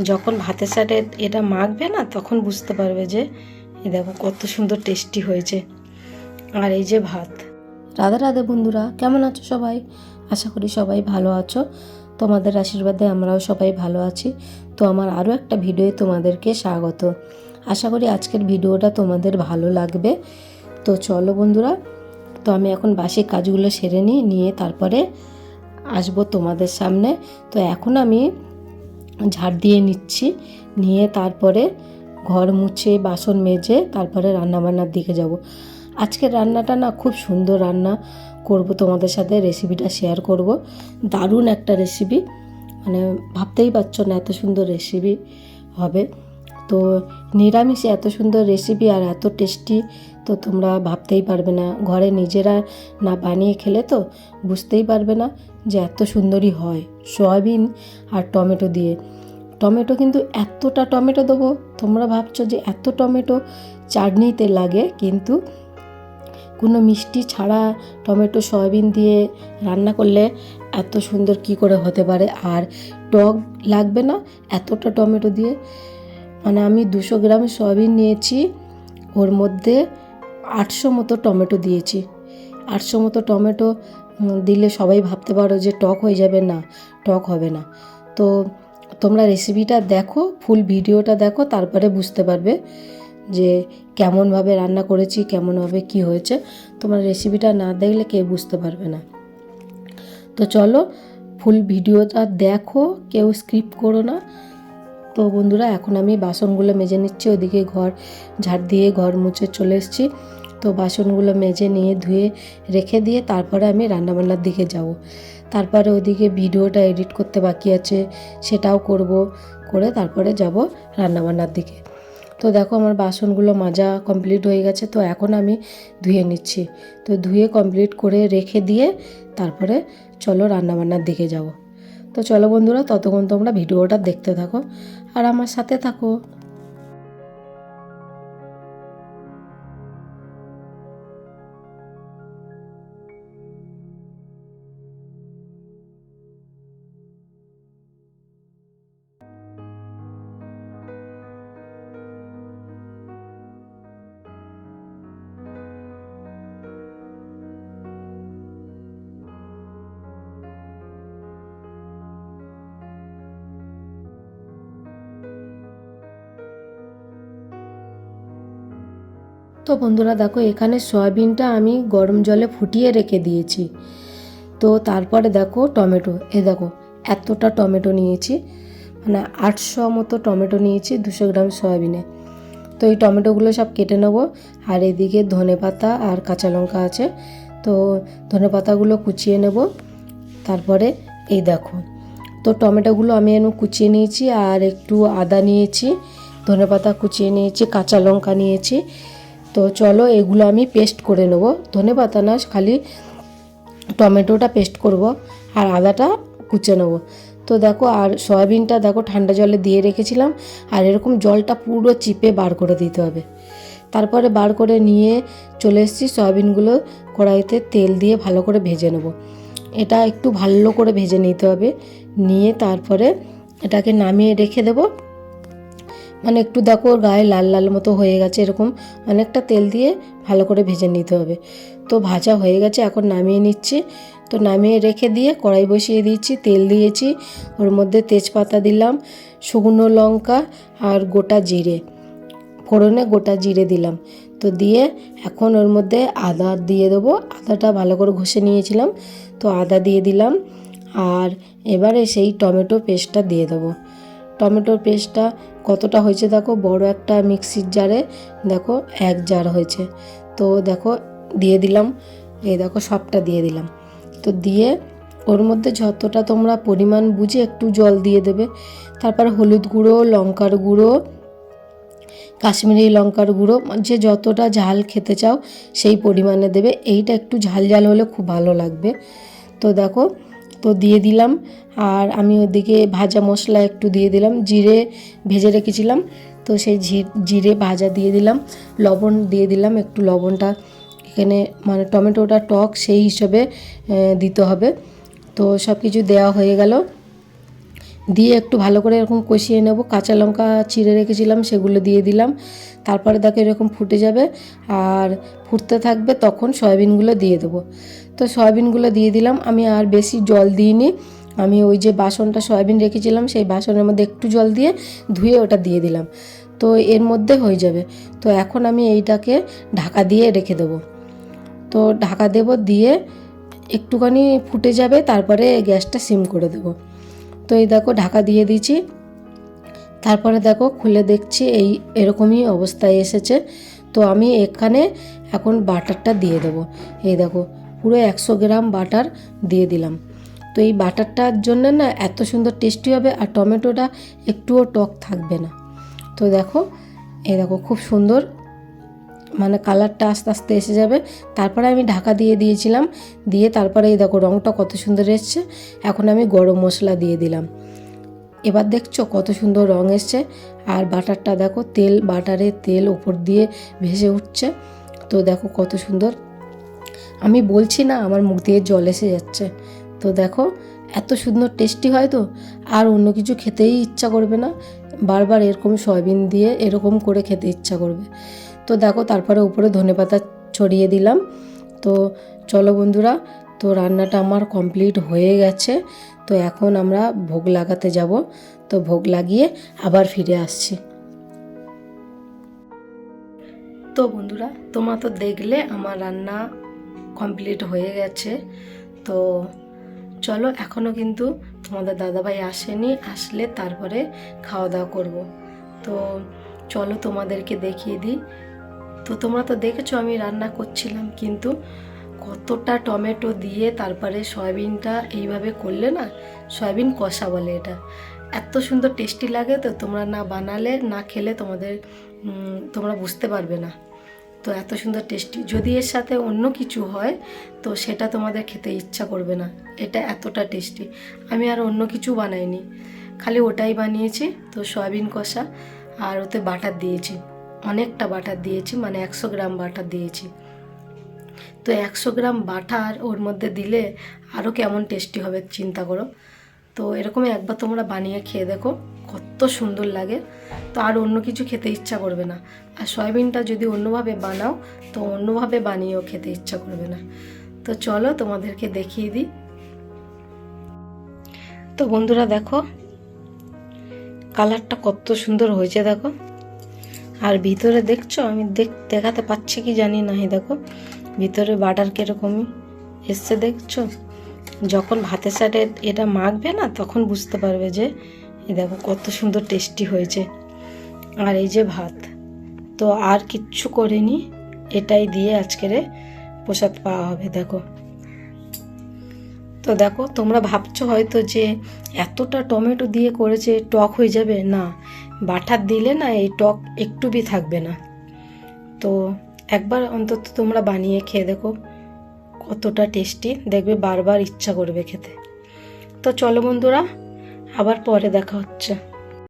যখন ভাতের সাথে এটা মাখবে না তখন বুঝতে পারবে যে এই দেখো কত সুন্দর টেস্টি হয়েছে। আর এই যে ভাত। রাধে রাধে বন্ধুরা, কেমন আছো সবাই? আশা করি সবাই ভালো আছো। তোমাদের আশীর্বাদে আমরাও সবাই ভালো আছি। তো আমার আরও একটা ভিডিওয়ে তোমাদেরকে স্বাগত। আশা করি আজকের ভিডিওটা তোমাদের ভালো লাগবে। তো চলো বন্ধুরা, তো আমি এখন বাসি কাজগুলো সেরে নিয়ে তারপরে আসবো তোমাদের সামনে। তো এখন আমি ঝাড় দিয়ে নিচ্ছি, নিয়ে তারপরে ঘর মুছে বাসন মেজে তারপরে রান্নাবান্নার দিকে যাব। আজকের রান্নাটা না খুব সুন্দর রান্না করব, তোমাদের সাথে রেসিপিটা শেয়ার করব। দারুণ একটা রেসিপি, মানে ভাবতেই পারছো না এত সুন্দর রেসিপি হবে। তো নিরামিষে এত সুন্দর রেসিপি আর এত টেস্টি তো তোমরা ভাবতেই পারবে না। ঘরে নিজেরা না বানিয়ে খেলে তো বুঝতেই পারবে না যে এত সুন্দরই হয়। সয়াবিন আর টমেটো দিয়ে, টমেটো কিন্তু এতটা টমেটো দেবো, তোমরা ভাবছো যে এত টমেটো চাটনিতে লাগে, কিন্তু কোনো মিষ্টি ছাড়া টমেটো সয়াবিন দিয়ে রান্না করলে এত সুন্দর কি করে হতে পারে। আর টক লাগবে না এতটা টমেটো দিয়ে। মানে আমি 200 গ্রাম সয়াবিন নিয়েছি, ওর মধ্যে 800 মতো টমেটো দিয়েছি। 800 মতো টমেটো দিলে সবাই ভাবতে পারো যে টক হয়ে যাবে, না টক হবে না। তো তোমরা রেসিপিটা দেখো, ফুল ভিডিওটা দেখো, তারপরে বুঝতে পারবে যে কেমনভাবে রান্না করেছি, কেমনভাবে কি হয়েছে। তোমরা রেসিপিটা না দেখলে কেউ বুঝতে পারবে না। তো চলো ফুল ভিডিওটা দেখো, কেউ স্কিপ করো না। তো বন্ধুরা এখন আমি বাসনগুলো মেজে নিচ্ছি, ওদিকে ঘর ঝাড় দিয়ে ঘর মুছে চলে এসেছি। তো বাসনগুলো মেজে নিয়ে ধুয়ে রেখে দিয়ে তারপরে আমি রান্নাবান্নার দিকে যাব। তারপরে ওদিকে ভিডিওটা এডিট করতে বাকি আছে, সেটাও করে তারপরে যাব রান্নাবান্নার দিকে। তো দেখো আমার বাসনগুলো মাজা কমপ্লিট হয়ে গেছে। তো এখন আমি ধুয়ে নিচ্ছি। তো ধুয়ে কমপ্লিট করে রেখে দিয়ে তারপরে চলো রান্নাবান্নার দিকে যাব। তো চলো বন্ধুরা, ততক্ষণ তোমরা ভিডিওটা দেখতে থাকো আর আমার সাথে থাকো। তো বন্ধুরা দেখো, এখানে সয়াবিনটা আমি গরম জলে ফুটিয়ে রেখে দিয়েছি। তো তারপরে দেখো টমেটো, দেখো এতটা টমেটো নিয়েছি, মানে 800 মতো টমেটো নিয়েছি 200 গ্রাম সয়াবিনে। তো এই টমেটোগুলো সব কেটে নেবো। আর এদিকে ধনেপাতা আর কাঁচা লঙ্কা আছে, তো ধনেপাতাগুলো কুচিয়ে নেব। তারপরে এই দেখো, তো টমেটোগুলো আমি কুচিয়ে নিয়েছি, আর একটু আদা নিয়েছি, ধনেপাতা কুচিয়ে নিয়েছি, কাঁচা লঙ্কা নিয়েছি। তো চলো এগুলো আমি পেস্ট করে নেব। ধনেপাতা না, খালি টমেটোটা পেস্ট করব আর আদাটা কুচে নেব। তো দেখো, আর সয়াবিনটা দেখো ঠান্ডা জলে দিয়ে রেখেছিলাম, আর এরকম জলটা পুরো চিপে বার করে দিতে হবে। তারপরে বার করে নিয়ে চলে এসেছি, সয়াবিনগুলো কড়াইতে তেল দিয়ে ভালো করে ভেজে নেব। এটা একটু ভালো করে ভেজে নিতে হবে, নিয়ে তারপরে এটাকে নামিয়ে রেখে দেবো। মানে একটু দেখো গায়ে লাল লাল মতো হয়ে গেছে, এরকম অনেকটা তেল দিয়ে ভালো করে ভেজে নিতে হবে। তো ভাজা হয়ে গেছে, এখন নামিয়ে নিচ্ছি। তো নামিয়ে রেখে দিয়ে কড়াই বসিয়ে দিয়েছি, তেল দিয়েছি, ওর মধ্যে তেজপাতা দিলাম, শুকনো লঙ্কা আর গোটা জিরে, ফোড়নে গোটা জিরে দিলাম। তো দিয়ে এখন ওর মধ্যে আদা দিয়ে দেবো। আদাটা ভালো করে ঘষে নিয়েছিলাম, তো আদা দিয়ে দিলাম। আর এবারে সেই টমেটো পেস্টটা দিয়ে দেবো। টমেটোর পেস্টটা কতটা হয়েছে দেখো, বড় একটা মিক্সির জারে দেখো 1 জার হয়েছে। তো দেখো দিয়ে দিলাম, এই দেখো সবটা দিয়ে দিলাম। তো দিয়ে ওর মধ্যে যতটা তোমরা পরিমাণ বুঝে একটু জল দিয়ে দেবে। তারপর হলুদ গুঁড়ো, লঙ্কার গুঁড়ো, কাশ্মীরি লঙ্কার গুঁড়ো, যে যতটা ঝাল খেতে চাও সেই পরিমাণে দেবে। এইটা একটু ঝাল ঝাল হলে খুব ভালো লাগবে। তো দেখো, তো দিয়ে দিলাম। আর আমি ওদিকে ভাজা মশলা একটু দিয়ে দিলাম, জিরে ভেজে রেখেছিলাম, তো সেই জিরে ভাজা দিয়ে দিলাম। লবণ দিয়ে দিলাম, একটু লবণটা এখানে মানে টমেটোটা টক সেই হিসেবে দিতে হবে। তো সব কিছু দেওয়া হয়ে গেল, দিয়ে একটু ভালো করে এরকম কষিয়ে নেব। কাঁচা লঙ্কা চিড়ে রেখেছিলাম সেগুলো দিয়ে দিলাম। তারপরে দেখো এরকম ফুটে যাবে আর ফুটতে থাকবে, তখন সয়াবিনগুলো দিয়ে দেবো। তো সয়াবিনগুলো দিয়ে দিলাম। আমি আর বেশি জল দিইনি, আমি ওই যে বাসনটা সয়াবিন রেখেছিলাম সেই বাসনের মধ্যে একটু জল দিয়ে ধুয়ে ওটা দিয়ে দিলাম, তো এর মধ্যে হয়ে যাবে। তো এখন আমি এইটাকে ঢাকা দিয়ে রেখে দেবো। তো ঢাকা দেব, দিয়ে একটুখানি ফুটে যাবে, তারপরে গ্যাসটা সিম করে দেবো। তো এই দেখো ঢাকা দিয়ে দিয়েছি। তারপরে দেখো খুলে দেখছি এই এরকমই অবস্থায় এসেছে। তো আমি এখানে এখন বাটারটা দিয়ে দেবো। এই দেখো পুরো 100 গ্রাম বাটার দিয়ে দিলাম। তো এই বাটারটার জন্য না এত সুন্দর টেস্টি হবে, আর টমেটোটা একটুও টক থাকবে না। তো দেখো এই দেখো খুব সুন্দর মানে কালারটা আস্তে আস্তে এসে যাবে। তারপরে আমি ঢাকা দিয়ে দিয়েছিলাম, দিয়ে তারপরে এই দেখো রঙটা কত সুন্দর এসছে। এখন আমি গরম মশলা দিয়ে দিলাম। এবার দেখছো কত সুন্দর রং এসছে। আর বাটারটা দেখো বাটারে তেল ওপর দিয়ে ভেসে উঠছে। তো দেখো কত সুন্দর, আমি বলছি না আমার মুখ দিয়ে জল এসে যাচ্ছে। তো দেখো এত সুন্দর টেস্টি হয়, তো আর অন্য কিছু খেতেই ইচ্ছা করবে না, বারবার এরকম সয়াবিন দিয়ে এরকম করে খেতে ইচ্ছা করবে। তো দেখো তারপরে উপরে ধনেপাতা ছড়িয়ে দিলাম। তো চলো বন্ধুরা, তো রান্নাটা আমার কমপ্লিট হয়ে গেছে। তো এখন আমরা ভোগ লাগাতে যাব। তো ভোগ লাগিয়ে আবার ফিরে আসছি। তো বন্ধুরা তোমরা তো দেখলে আমার রান্না কমপ্লিট হয়ে গেছে। তো চলো, এখনও কিন্তু তোমাদের দাদাভাই আসেনি, আসলে তারপরে খাওয়া দাওয়া করব। তো চলো তোমাদেরকে দেখিয়ে দিই। তো তোমরা তো দেখেছো আমি রান্না করছিলাম, কিন্তু কতটা টমেটো দিয়ে তারপরে সয়াবিনটা এইভাবে করলে না, সয়াবিন কষা বলে এটা, এত সুন্দর টেস্টি লাগে। তো তোমরা না বানালে না খেলে তোমরা বুঝতে পারবে না। তো এত সুন্দর টেস্টি, যদি এর সাথে অন্য কিছু হয় তো সেটা তোমাদের খেতে ইচ্ছা করবে না, এটা এতটা টেস্টি। আমি আর অন্য কিছু বানাইনি, খালি ওটাই বানিয়েছি। তো সয়াবিন কষা আর ওতে বাটার দিয়েছি, অনেকটা বাটার দিয়েছি, মানে 100 গ্রাম বাটার দিয়েছি। তো 100 গ্রাম বাটার ওর মধ্যে দিলে আরও কেমন টেস্টি হবে চিন্তা করো। তো এরকমই একবার তোমরা বানিয়ে খেয়ে দেখো, কত সুন্দর লাগে। তো আর অন্য কিছু খেতে ইচ্ছা করবে না। আর সয়াবিনটা যদি অন্যভাবে বানাও তো অন্যভাবে বানিয়েও খেতে ইচ্ছা করবে না। তো চলো তোমাদেরকে দেখিয়ে দিই। তো বন্ধুরা দেখো কালারটা কত সুন্দর হয়েছে দেখো। আর ভিতরে দেখছো, আমি দেখাতে পাচ্ছি কি জানি না, দেখো ভিতরে বাটার কিরকমই এসছে দেখছো। যখন ভাতের সাথে এটা মাখবে না তখন বুঝতে পারবে যে এই দেখো কত সুন্দর টেস্টি হয়েছে। আর এই যে ভাত, তো আর কিচ্ছু করিনি, এটাই দিয়ে আজকের প্রসাদ পাওয়া হবে দেখো। তো দেখো তোমরা ভাবছো হয়তো যে এতটা টমেটো দিয়ে করেছে টক হয়ে যাবে, না, বাটার দিলে না এই টক একটু বি থাকবে না। তো একবার অন্তত তোমরা বানিয়ে খেয়ে দেখো, কতটা টেস্টি, দেখবে বারবার ইচ্ছা করবে খেতে। তো চলো বন্ধুরা, আবার পরে দেখা হচ্ছে।